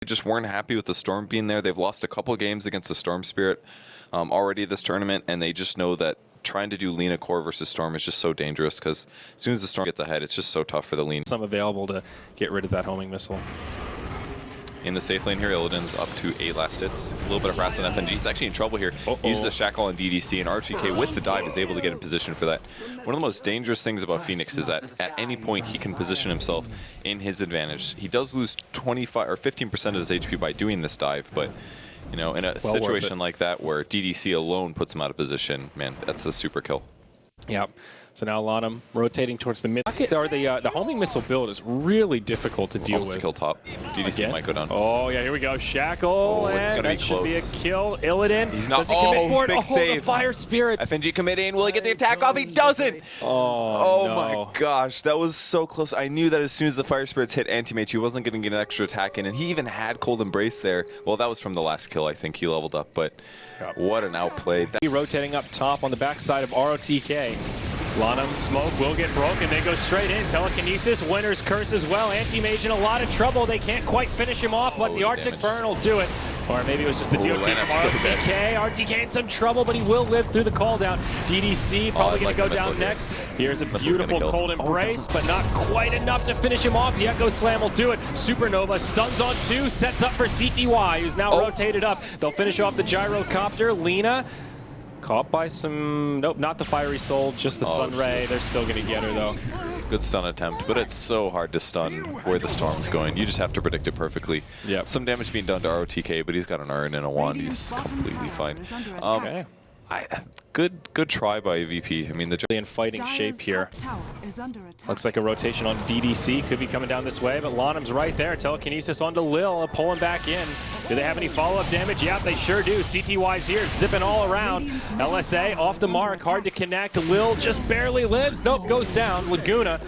They just weren't happy with the Storm being there. They've lost a couple games against the Storm Spirit already this tournament, and they just know that trying to do Lina core versus Storm is just so dangerous because as soon as the Storm gets ahead, it's just so tough for the Lina. Some available to get rid of that homing missile. In the safe lane here, Illidan's up to 8 last hits. A little bit of harass on FNG. He's actually in trouble here. Uses the Shackle on DDC, and RTK with the dive is able to get in position for that. One of the most dangerous things about Phoenix is that at any point he can position himself in his advantage. He does lose 25 or 15% of his HP by doing this dive, but you know, in a situation like that where DDC alone puts him out of position, man, that's a super kill. Yep. So now Lanham rotating towards the mid. Or the homing missile build is really difficult to deal with. Kill top. DDC might go down. Oh yeah, here we go. Shackle. It's gonna be that close. Should be a kill. Illidan. He's not. Does he commit for it? Big save. The fire spirits. FNG committing. Will he get the attack off? He doesn't. Oh no. My gosh, that was so close. I knew that as soon as the fire spirits hit Anti-Mage, he wasn't going to get an extra attack in, and he even had Cold Embrace there. Well, that was from the last kill. I think he leveled up, but what an outplay. Rotating up top on the backside of ROTK. Lanham smoke will get broken. They go straight in. Telekinesis, Winter's Curse as well. Anti-Mage in a lot of trouble. They can't quite finish him off, but the Arctic Burn will do it. Or maybe it was just the DOT from ROTK. RTK in some trouble, but he will live through the call down. DDC probably going to go down next. Here's a beautiful Cold Embrace, but not quite enough to finish him off. The Echo Slam will do it. Supernova stuns on 2, sets up for CTY, who's now rotated up. They'll finish off the Gyrocopter. Lina caught by some, nope, not the Fiery Soul, just the Sun Ray. They're still going to get her though. Good stun attempt, but it's so hard to stun where the Storm's going. You just have to predict it perfectly. Yep. Some damage being done to ROTK, but he's got an Urn and a Wand. He's completely fine. Good try by VP. I mean, the in fighting shape here. Looks like a rotation on DDC. Could be coming down this way, but Lanham's right there. Telekinesis onto Lil, pulling back in. Do they have any follow-up damage? Yeah, they sure do. CTY's here, zipping all around. LSA off the mark, hard to connect. Lil just barely lives. Nope, goes down. Laguna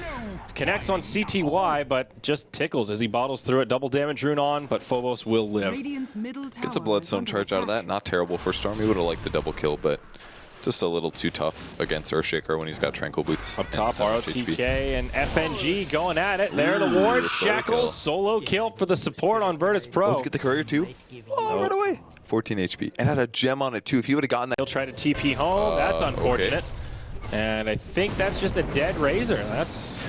connects on CTY, but just tickles as he bottles through it. Double damage rune on, but Phobos will live. Gets a Bloodstone charge out of that. Not terrible for Storm. He would have liked the double kill, but just a little too tough against Earthshaker when he's got Tranquil Boots. Up top, ROTK and FNG going at it. There, the ward. Shackles, solo kill for the support on Virtus.pro. Let's get the courier too. Oh, right away. 14 HP. And had a gem on it too. If he would have gotten that. He'll try to TP home. That's unfortunate. Okay. And I think that's just a dead Razor. That's...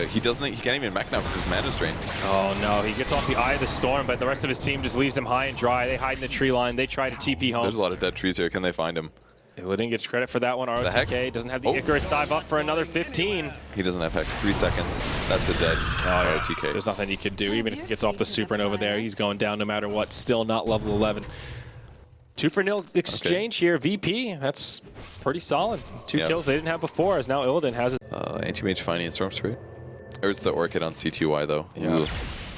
He can't even mech now because his mana's drained. Oh no, he gets off the Eye of the Storm, but the rest of his team just leaves him high and dry. They hide in the tree line. They try to TP home. There's a lot of dead trees here. Can they find him? Illidan gets credit for that one. RTK doesn't have the Icarus dive up for another 15. He doesn't have Hex. 3 seconds. That's a dead RTK. There's nothing he could do. Even if he gets off the Supernova there, he's going down no matter what. Still not level 11. 2-for-0 exchange here. VP, that's pretty solid. 2 kills they didn't have before, as now Illidan has it. Anti-Mage finding in Storm Spirit. There's the Orchid on CTY though. Yeah.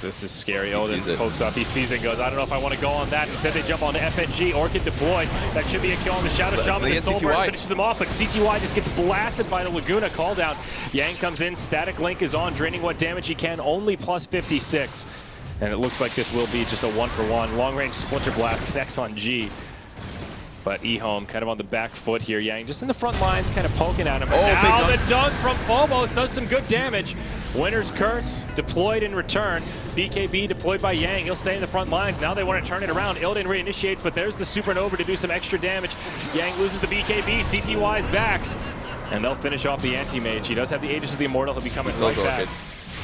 This is scary. Illidan pokes up. He sees it and goes, I don't know if I want to go on that. Instead, they jump on to FNG. Orchid deployed. That should be a kill on the Shadow Shaman. The Soulburn finishes him off, but CTY just gets blasted by the Laguna call down. Yang comes in. Static Link is on, draining what damage he can. Only plus 56. And it looks like this will be just a 1-for-1. Long-range Splinter Blast connects on G. But EHOME kind of on the back foot here. Yang just in the front lines, kind of poking at him. Now the dunk from Phobos does some good damage. Winter's Curse deployed in return. BKB deployed by Yang. He'll stay in the front lines. Now they want to turn it around. Illidan reinitiates, but there's the Supernova to do some extra damage. Yang loses the BKB. CTY's back. And they'll finish off the Anti-Mage. He does have the Aegis of the Immortal. He'll be coming right back.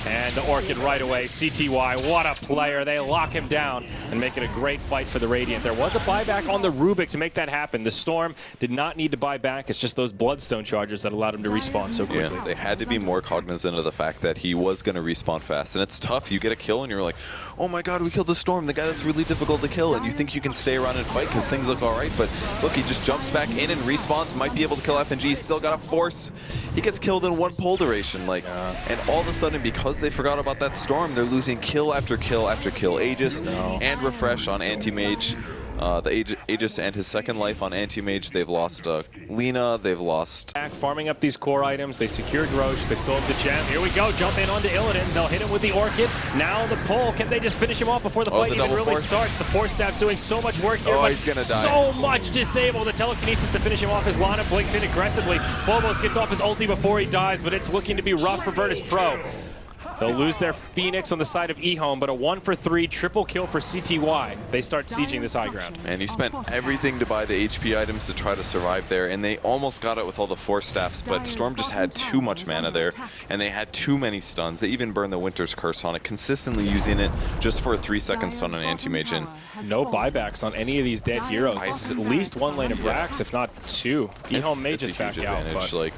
And the Orchid right away. CTY, what a player. They lock him down and make it a great fight for the Radiant. There was a buyback on the Rubik to make that happen. The Storm did not need to buy back. It's just those Bloodstone charges that allowed him to respawn so quickly. Yeah, they had to be more cognizant of the fact that he was going to respawn fast. And it's tough. You get a kill and you're like, oh my god, we killed the Storm, the guy that's really difficult to kill. And you think you can stay around and fight because things look all right. But look, he just jumps back in and respawns. Might be able to kill FNG. Still got a force. He gets killed in 1 pull duration. And all of a sudden, because they forgot about that Storm, they're losing kill after kill after kill. Aegis and Refresh on Anti-Mage. The Aegis and his second life on Anti-Mage. They've lost Lina. They've lost... Farming up these core items. They secured Roche. They still have the gem. Here we go. Jump in onto Illidan. They'll hit him with the Orchid. Now the pull. Can they just finish him off before the fight even really starts? The Force Staff's doing so much work here. He's going to die. So much disable. The Telekinesis to finish him off as Lana blinks in aggressively. Phobos gets off his ulti before he dies, but it's looking to be rough for Virtus.pro. They'll lose their Phoenix on the side of EHOME, but a 1-for-3 triple kill for CTY. They start sieging this high ground. And he spent everything to buy the HP items to try to survive there, and they almost got it with all the force staffs, but Storm just had too much mana there, and they had too many stuns. They even burned the Winter's Curse on it, consistently using it just for a 3-second stun on Anti-Mage. And no buybacks on any of these dead heroes. This is at least one lane of racks, if not two. EHOME may just back out. Like,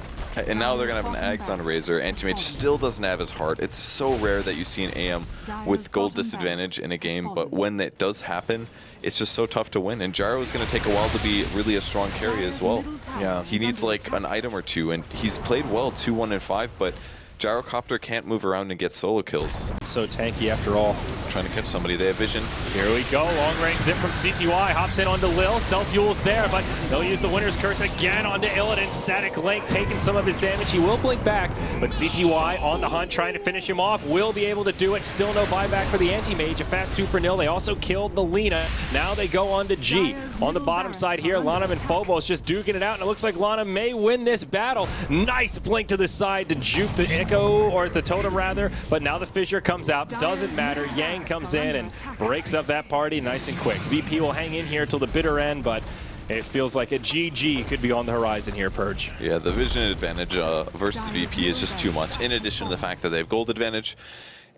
and now they're going to have an Ags on Razor. Anti-Mage still doesn't have his heart. It's so rare that you see an AM with gold disadvantage in a game, but when that does happen, it's just so tough to win. And Gyro is going to take a while to be really a strong carry as well. Yeah, he needs like an item or two, and he's played well 2-1 and 5, but Gyrocopter can't move around and get solo kills. It's so tanky after all. Trying to catch somebody. They have vision. Here we go. Long range zip from CTY. Hops in onto Lil. Self-fuel's there, but they'll use the Winter's Curse again onto Illidan. Static Link taking some of his damage. He will blink back, but CTY on the hunt trying to finish him off. Will be able to do it. Still no buyback for the Anti-Mage. A fast 2-for-0. They also killed the Lina. Now they go on to G. On the bottom side here, Lana and Phobos just duking it out, and it looks like Lana may win this battle. Nice blink to the side to juke the Echo, or the Totem rather, but now the Fissure comes out. Doesn't matter. Yang comes in and breaks up that party nice and quick. VP will hang in here till the bitter end, but it feels like a GG could be on the horizon here, Purge. Yeah, the vision advantage versus VP is just too much, in addition to the fact that they have gold advantage.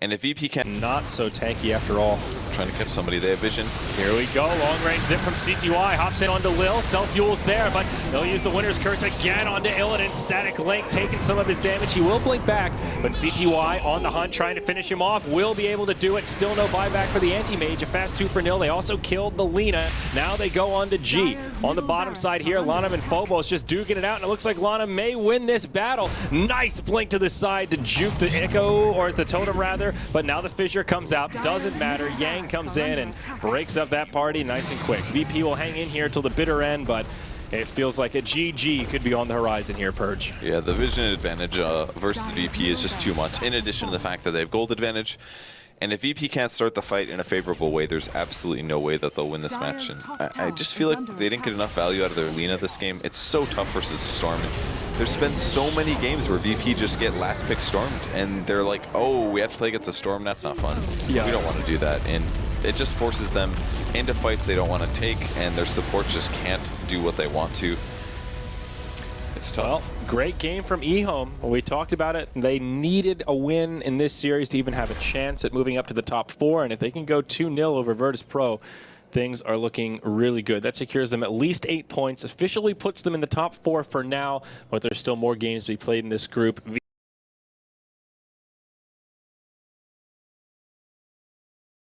And if VP can... Not so tanky after all. Trying to catch somebody. They have vision. Here we go. Long range zip from CTY. Hops in onto Lil. Self-fuel's there, but they'll use the Winter's Curse again onto Illidan. Static Link taking some of his damage. He will blink back, but CTY on the hunt trying to finish him off. Will be able to do it. Still no buyback for the Anti-Mage. A fast 2-for-0. They also killed the Lina. Now they go on to G. On the bottom side here, Lana and Phobos just duking it out, and it looks like Lana may win this battle. Nice blink to the side to juke the Echo, or the Totem rather, but now the Fissure comes out. Doesn't matter. Yang comes in and breaks up that party nice and quick. VP will hang in here till the bitter end, but it feels like a GG could be on the horizon here, Purge. Yeah, the vision advantage versus VP is just too much, in addition to the fact that they have gold advantage. And if VP can't start the fight in a favorable way, there's absolutely no way that they'll win this match. And I just feel like they didn't get enough value out of their Lina this game. It's so tough versus Storm. There's been so many games where VP just get last pick stormed, and they're like, oh, we have to play against a Storm? That's not fun. Yeah. We don't want to do that. And it just forces them into fights they don't want to take, and their supports just can't do what they want to. It's tough. Well, great game from EHOME. We talked about it. They needed a win in this series to even have a chance at moving up to the top 4, and if they can go 2-0 over Virtus.pro, things are looking really good. That secures them at least 8 points, officially puts them in the top 4 for now, but there's still more games to be played in this group.